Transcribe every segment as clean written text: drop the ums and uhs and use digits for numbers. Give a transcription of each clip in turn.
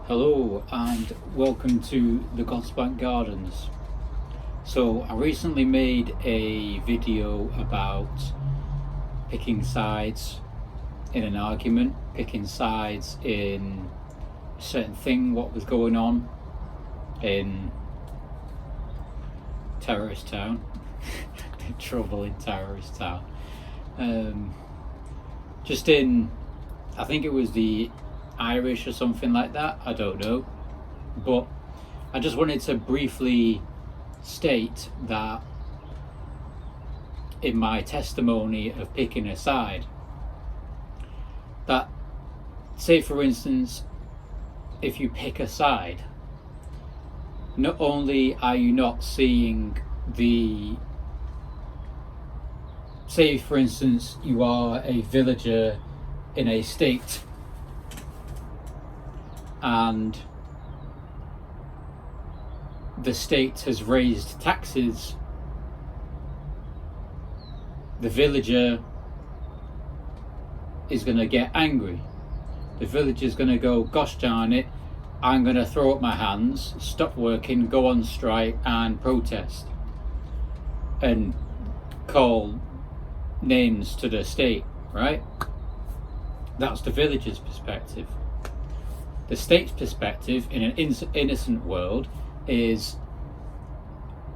Hello and welcome to the Godsbank Gardens. So I recently made a video about picking sides in an argument, picking sides in a certain thing, what was going on in Terrorist Town, trouble in Terrorist Town. Just in, I think it was the Irish or something like that, I don't know, but I just wanted to briefly state that in my testimony of picking a side, that say for instance, if you pick a side, not only are you not seeing the, say for instance you are a villager in a state and the state has raised taxes, the villager is going to get angry. The villager is going to go, gosh darn it, I'm going to throw up my hands, stop working, go on strike and protest and call names to the state, right? That's the villager's perspective. The state's perspective in an innocent world is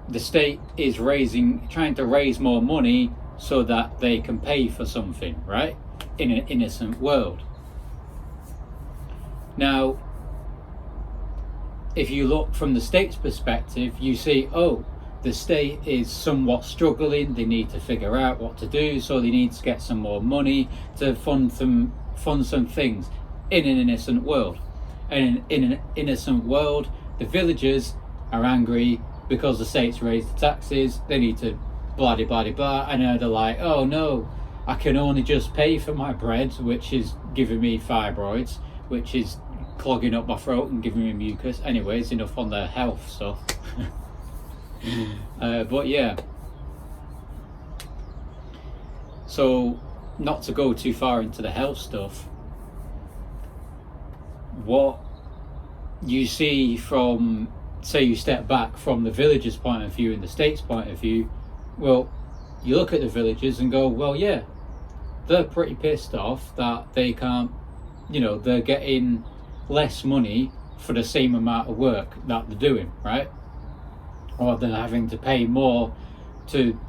the state is trying to raise more money so that they can pay for something, right? In an innocent world. Now, if you look from the state's perspective, you see, oh, the state is somewhat struggling, they need to figure out what to do, so they need to get some more money to fund some things in an innocent world. And in an innocent world, the villagers are angry because the state's raised the taxes, they need to blah blah blah blah, and they're like, oh no, I can only just pay for my bread, which is giving me fibroids, which is clogging up my throat and giving me mucus. Anyways, enough on the health stuff. But yeah, so not to go too far into the health stuff, what you see from, say you step back from the villager's point of view and the state's point of view, well, you look at the villagers and go, well, yeah, they're pretty pissed off that they can't, they're getting less money for the same amount of work that they're doing, right? Or they're having to pay more to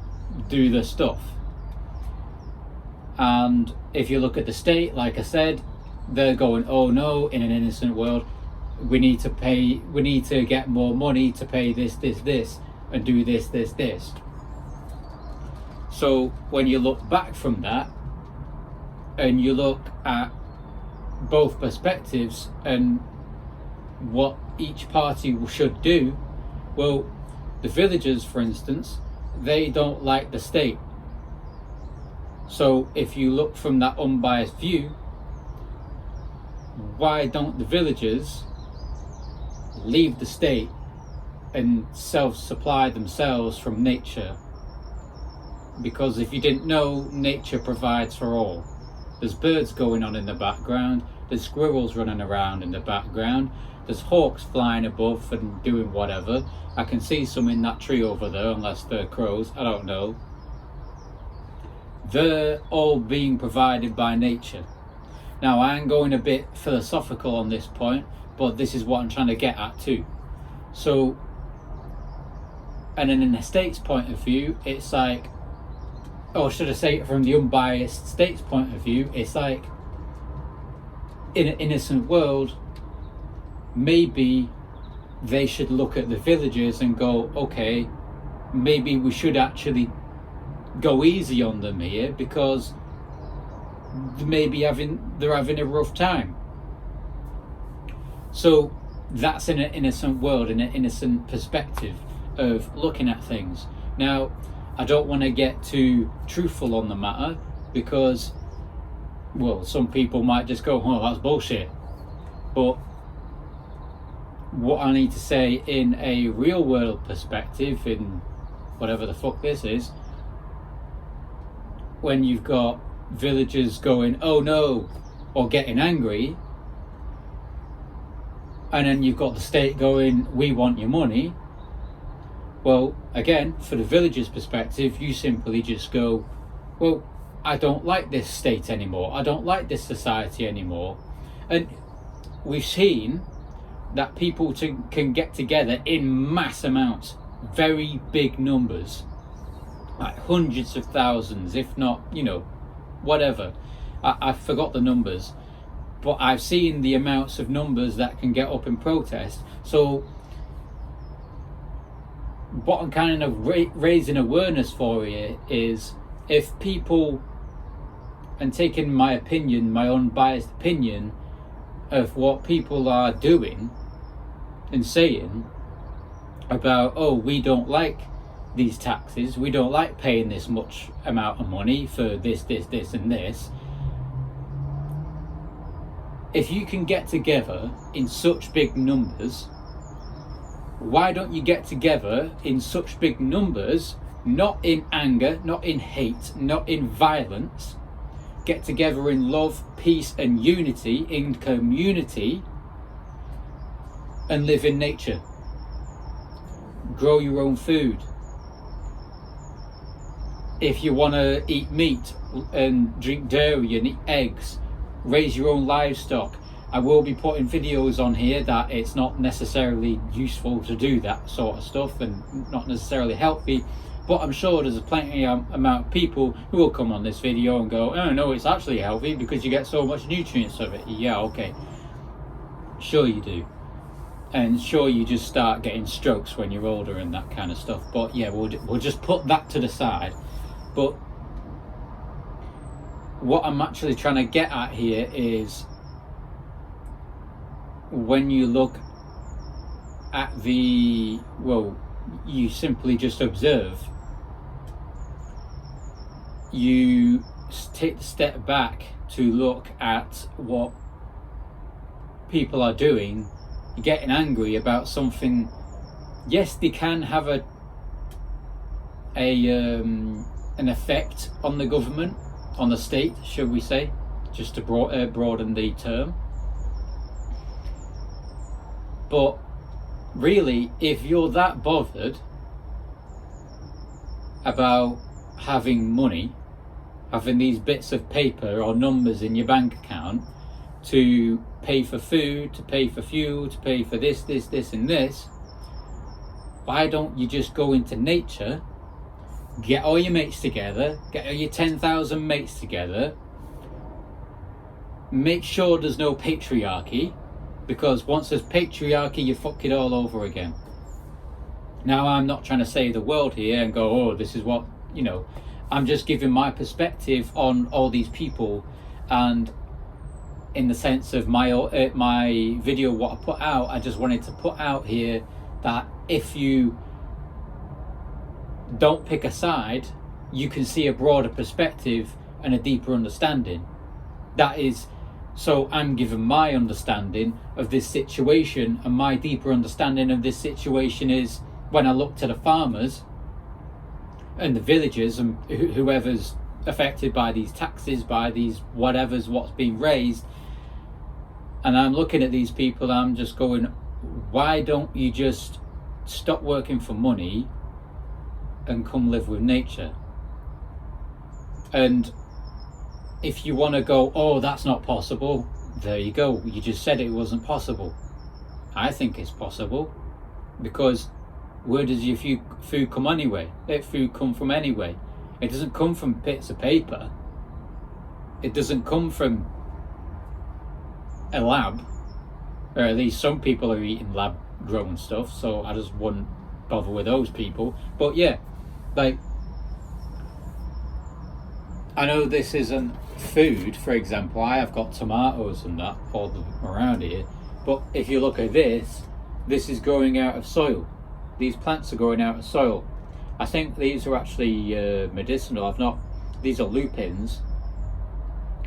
do the stuff. And if you look at the state, like I said, they're going, oh no, in an innocent world, we need to get more money to pay this, and do this. So when you look back from that, and you look at both perspectives and what each party should do, well, the villagers, for instance, they don't like the state. So if you look from that unbiased view, why don't the villagers leave the state and self-supply themselves from nature? Because if you didn't know, nature provides for all. There's birds going on in the background, there's squirrels running around in the background, there's hawks flying above and doing whatever. I can see some in that tree over there, unless they're crows, I don't know. They're all being provided by nature. Now, I am going a bit philosophical on this point, but this is what I'm trying to get at too. So, and in the state's point of view, it's like, or should I say from the unbiased state's point of view, it's like, in an innocent world, maybe they should look at the villagers and go, okay, maybe we should actually go easy on them here, because they're having a rough time. So that's in an innocent world, in an innocent perspective of looking at things. Now, I don't want to get too truthful on the matter, because, well, some people might just go, oh, that's bullshit. But what I need to say in a real world perspective, in whatever the fuck this is, when you've got villagers going, oh no, or getting angry, and then you've got the state going, we want your money. Well, again, for the villager's perspective, you simply just go, well, I don't like this state anymore, I don't like this society anymore. And we've seen that people can get together in mass amounts, very big numbers, like hundreds of thousands, if not, whatever. I forgot the numbers, but I've seen the amounts of numbers that can get up in protest. So what I'm kind of raising awareness for here is, if people, and taking my opinion, my unbiased opinion of what people are doing and saying about, oh, we don't like these taxes, we don't like paying this much amount of money for this and this. If you can get together in such big numbers, why don't you get together in such big numbers, not in anger, not in hate, not in violence? Get together in love, peace and unity, in community, and live in nature. Grow your own food. If you want to eat meat and drink dairy and eat eggs, raise your own livestock. I will be putting videos on here that it's not necessarily useful to do that sort of stuff and not necessarily healthy, but I'm sure there's a plenty amount of people who will come on this video and go, oh no, it's actually healthy because you get so much nutrients of it. Yeah, okay, sure you do, and sure you just start getting strokes when you're older and that kind of stuff, but yeah, we'll just put that to the side. But what I'm actually trying to get at here is, when you look at you simply just observe, you take the step back to look at what people are doing, you're getting angry about something. Yes, they can have an effect on the government, on the state, should we say, just to broaden the term. But really, if you're that bothered about having money, having these bits of paper or numbers in your bank account to pay for food, to pay for fuel, to pay for this and this, why don't you just go into nature, get all your mates together, get all your 10,000 mates together, make sure there's no patriarchy, because once there's patriarchy, you fuck it all over again. Now, I'm not trying to save the world here and go, oh, this is what, I'm just giving my perspective on all these people, and in the sense of my video, what I put out, I just wanted to put out here that if you don't pick a side, you can see a broader perspective and a deeper understanding. That is, so I'm giving my understanding of this situation, and my deeper understanding of this situation is, when I look to the farmers and the villagers and whoever's affected by these taxes, by these whatever's what's being raised, and I'm looking at these people, I'm just going, why don't you just stop working for money and come live with nature? And if you want to go, oh, that's not possible, there you go, you just said it wasn't possible. I think it's possible, because where does your food come anyway? Food come from anyway. It doesn't come from bits of paper. It doesn't come from a lab, or at least some people are eating lab grown stuff, so I just wouldn't bother with those people. But yeah, like, I know this isn't food, for example, I have got tomatoes and that all around here, but if you look at this is growing out of soil. These plants are growing out of soil. I think these are actually medicinal. These are lupins,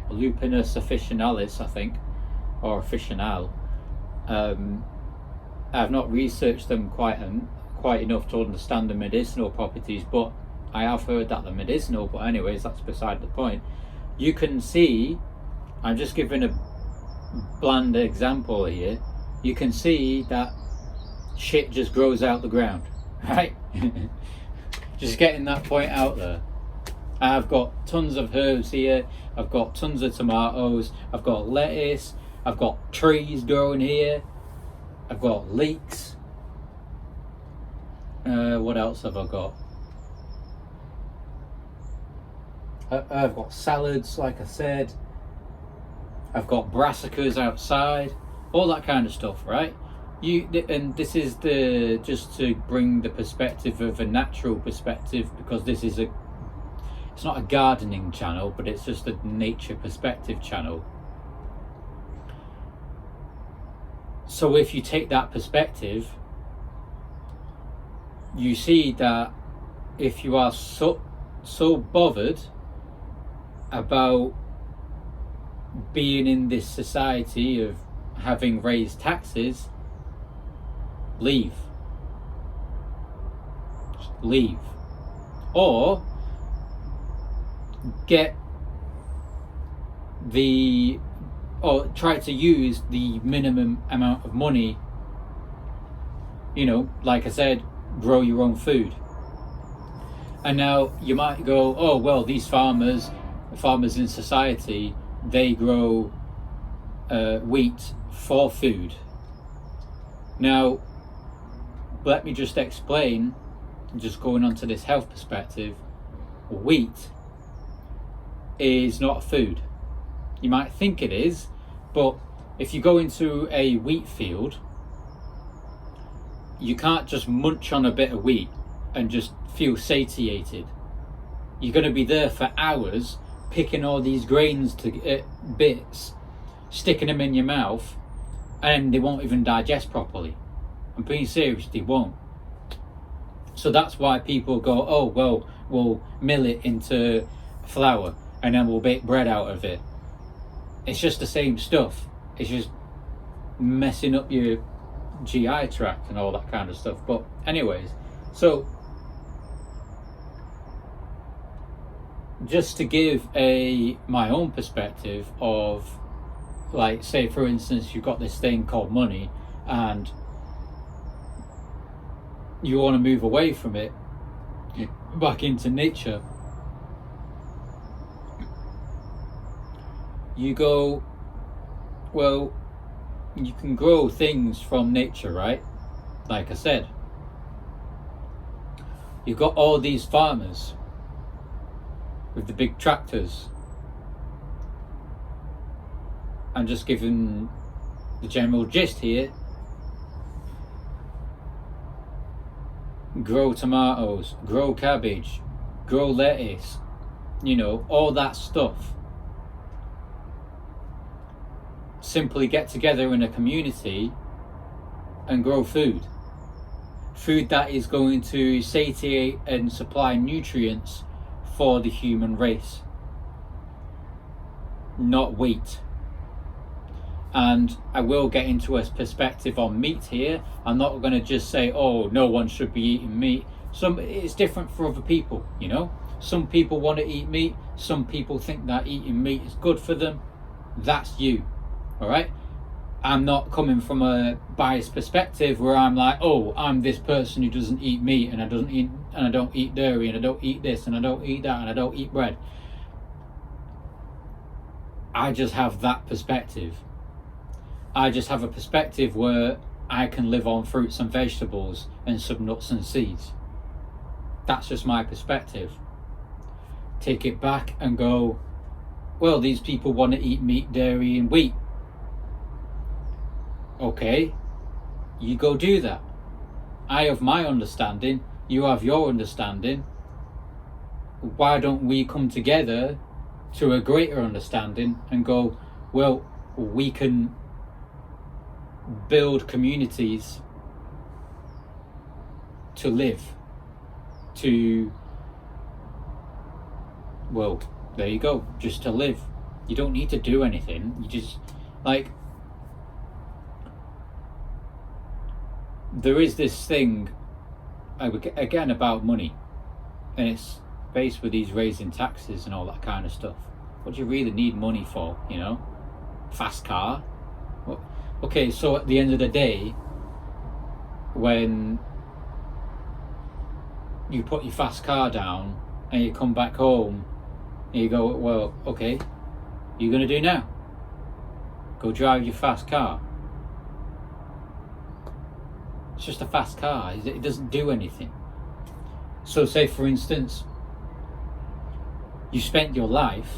Lupinus officinalis, I think, or officinal. I've not researched them quite enough to understand the medicinal properties, but I have heard that they're medicinal. But anyways, that's beside the point. You can see, I'm just giving a bland example here, you can see that shit just grows out the ground, right? Just getting that point out there. I've got tons of herbs here, I've got tons of tomatoes, I've got lettuce, I've got trees growing here, I've got leeks. What else have I got? I've got salads, like I said. I've got brassicas outside, all that kind of stuff, right? And this is just to bring the perspective of a natural perspective, because it's not a gardening channel, but it's just a nature perspective channel. So if you take that perspective, you see that if you are so bothered about being in this society of having raised taxes, leave. Just leave. Or try to use the minimum amount of money, like I said, grow your own food. And now you might go, oh well, these farmers in society, they grow wheat for food. Now let me just explain, just going on to this health perspective, wheat is not food. You might think it is, but if you go into a wheat field, you can't just munch on a bit of wheat and just feel satiated. You're going to be there for hours picking all these grains to bits, sticking them in your mouth, and they won't even digest properly. I'm being serious, they won't. So that's why people go, oh well, we'll mill it into flour and then we'll bake bread out of it. It's just the same stuff. It's just messing up your GI tract and all that kind of stuff. But anyways, so just to give my own perspective of, like, say for instance, you've got this thing called money and you want to move away from it back into nature. You go, well, you can grow things from nature, right? Like I said, you've got all these farmers with the big tractors. I'm just giving the general gist here. Grow tomatoes, grow cabbage, grow lettuce, all that stuff. Simply get together in a community and grow food that is going to satiate and supply nutrients for the human race, not wheat. And I will get into a perspective on meat here. I'm not going to just say, oh, no one should be eating meat. It's different for other people, Some people want to eat meat. Some people think that eating meat is good for them. That's you. All right, I'm not coming from a biased perspective where I'm like, oh, I'm this person who doesn't eat meat and I don't eat dairy and I don't eat this and I don't eat that and I don't eat bread. I just have that perspective. I just have a perspective where I can live on fruits and vegetables and some nuts and seeds. That's just my perspective. Take it back and go, well, these people want to eat meat, dairy and wheat. Okay, you go do that. I have my understanding, you have your understanding. Why don't we come together to a greater understanding and go, well, we can build communities to live, well, there you go, just to live. You don't need to do anything. You just, there is this thing again about money, and it's based with these raising taxes and all that kind of stuff. What do you really need money for? Fast car? Okay, so at the end of the day, when you put your fast car down and you come back home and you go, well, okay, what are you going to do now? Go drive your fast car. It's just a fast car. It doesn't do anything. So say, for instance, you spent your life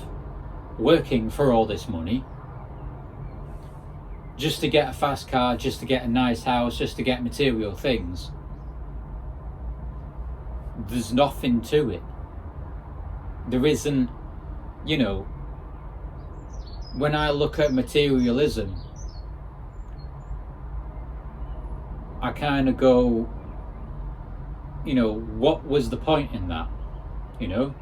working for all this money just to get a fast car, just to get a nice house, just to get material things. There's nothing to it. There isn't, you know, when I look at materialism, I kind of go, you know, what was the point in that? You know,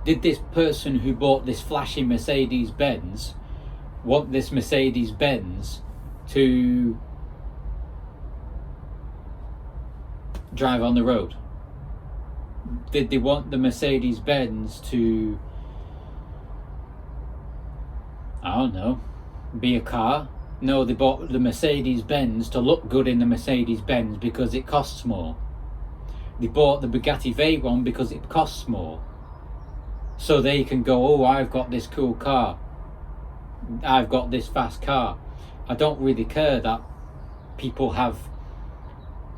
did this person who bought this flashy Mercedes-Benz want this Mercedes-Benz to drive on the road? Did they want the Mercedes-Benz to, I don't know, be a car? No, they bought the Mercedes-Benz to look good in the Mercedes-Benz because it costs more. They bought the Bugatti Veyron because it costs more. So they can go, oh, I've got this cool car. I've got this fast car. I don't really care that people have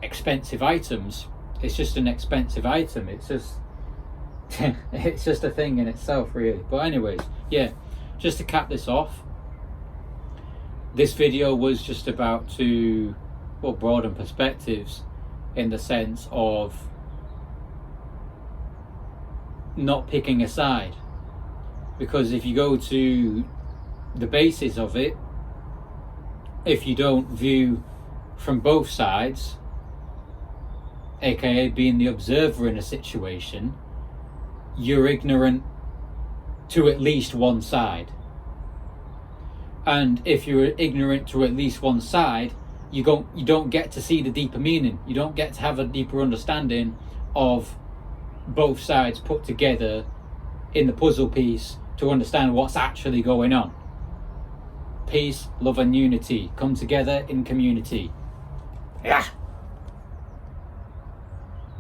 expensive items. It's just an expensive item. It's just it's just a thing in itself, really. But anyways, yeah, just to cap this off, this video was just about to, well, broaden perspectives in the sense of not picking a side. Because if you go to the basis of it, if you don't view from both sides, aka being the observer in a situation, you're ignorant to at least one side. And if you're ignorant to at least one side, you don't get to see the deeper meaning. You don't get to have a deeper understanding of both sides put together in the puzzle piece to understand what's actually going on. Peace, love and unity come together in community. Yeah.